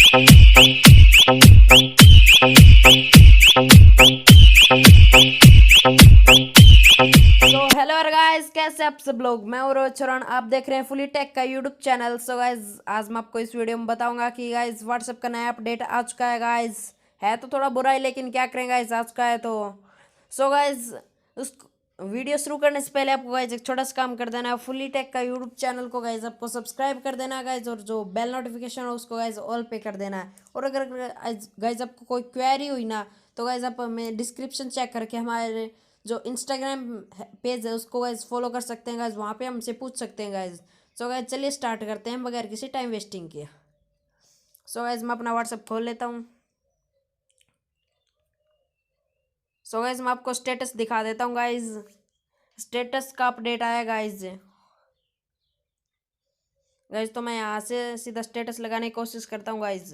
तो hello guys, कैसे आप सब लोग। मैं और चरण, आप देख रहे हैं फुली टेक का यूट्यूब चैनल। सो गाइस, आज मैं आपको इस वीडियो में बताऊंगा कि गाइस व्हाट्सएप का नया अपडेट आ चुका है। गाइस है तो थोड़ा बुरा ही, लेकिन क्या करें गाइस, आ चुका है। तो सो गाइस, उस वीडियो शुरू करने से पहले आपको गाइस एक छोटा सा काम कर देना है। फुली टेक का यूट्यूब चैनल को गाइस आपको सब्सक्राइब कर देना है गाइस, और जो बेल नोटिफिकेशन है उसको गाइस ऑल पे कर देना है। और अगर गाइस आपको कोई क्वेरी हुई ना, तो गाइस आप हमें डिस्क्रिप्शन चेक करके हमारे जो इंस्टाग्राम पेज है उसको गाइज फॉलो कर सकते हैं गाइज, वहाँ पे हमसे पूछ सकते हैं गाइज। सो गाइज चलिए स्टार्ट करते हैं बगैर किसी टाइम वेस्टिंग के। सो गाइज मैं अपना व्हाट्सएप खोल लेता हूँ। सो गाइज मैं आपको स्टेटस दिखा देता हूँ गाइज। स्टेटस का अपडेट आया गाइज। गाइज तो मैं यहाँ से सीधा स्टेटस लगाने की कोशिश करता हूँ गाइज।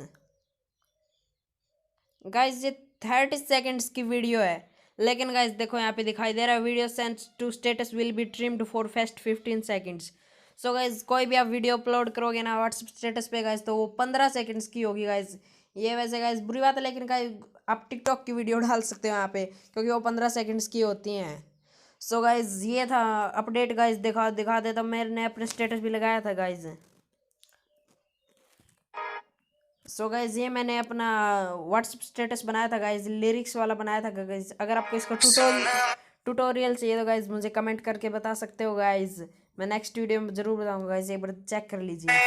गाइज ये 30 सेकेंड्स की वीडियो है, लेकिन गाइज देखो यहाँ पे दिखाई दे रहा है video send to status will be trimmed for first 15 seconds. So guys कोई भी आप वीडियो अपलोड करोगे ना व्हाट्सएप स्टेटस पे गाइज, तो वो 15 सेकेंड्स की होगी गाइज। ये वैसे गाइज बुरी बात है, लेकिन गाइज आप टिकटॉक की वीडियो डाल सकते हो यहाँ पे, क्योंकि वो 15 सेकेंड्स की होती हैं। सो गाइज ये था अपडेट गाइज, दिखा दिखा देता हूँ। मैंने अपने स्टेटस भी लगाया था गाइज। सो गाइज ये मैंने अपना व्हाट्सएप स्टेटस बनाया था गाइज, लिरिक्स वाला बनाया था गाइज। अगर आपको इसका ट्यूटोरियल चाहिए तो गाइज मुझे कमेंट करके बता सकते हो गाइज। मैं नेक्स्ट वीडियो में जरूर बताऊंगा गाइज, एक बार चेक कर लीजिए।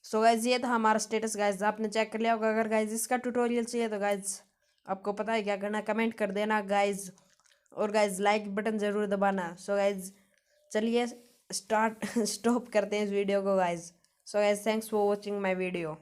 सो गाइज ये था हमारा स्टेटस गाइज, आपने चेक कर लिया होगा। अगर गाइज इसका ट्यूटोरियल चाहिए तो गाइज आपको पता है क्या करना, कमेंट कर देना गाइज। और गाइज लाइक बटन ज़रूर दबाना। सो गाइज चलिए स्टार्ट स्टॉप करते हैं इस वीडियो को guys. So guys thanks for watching my video.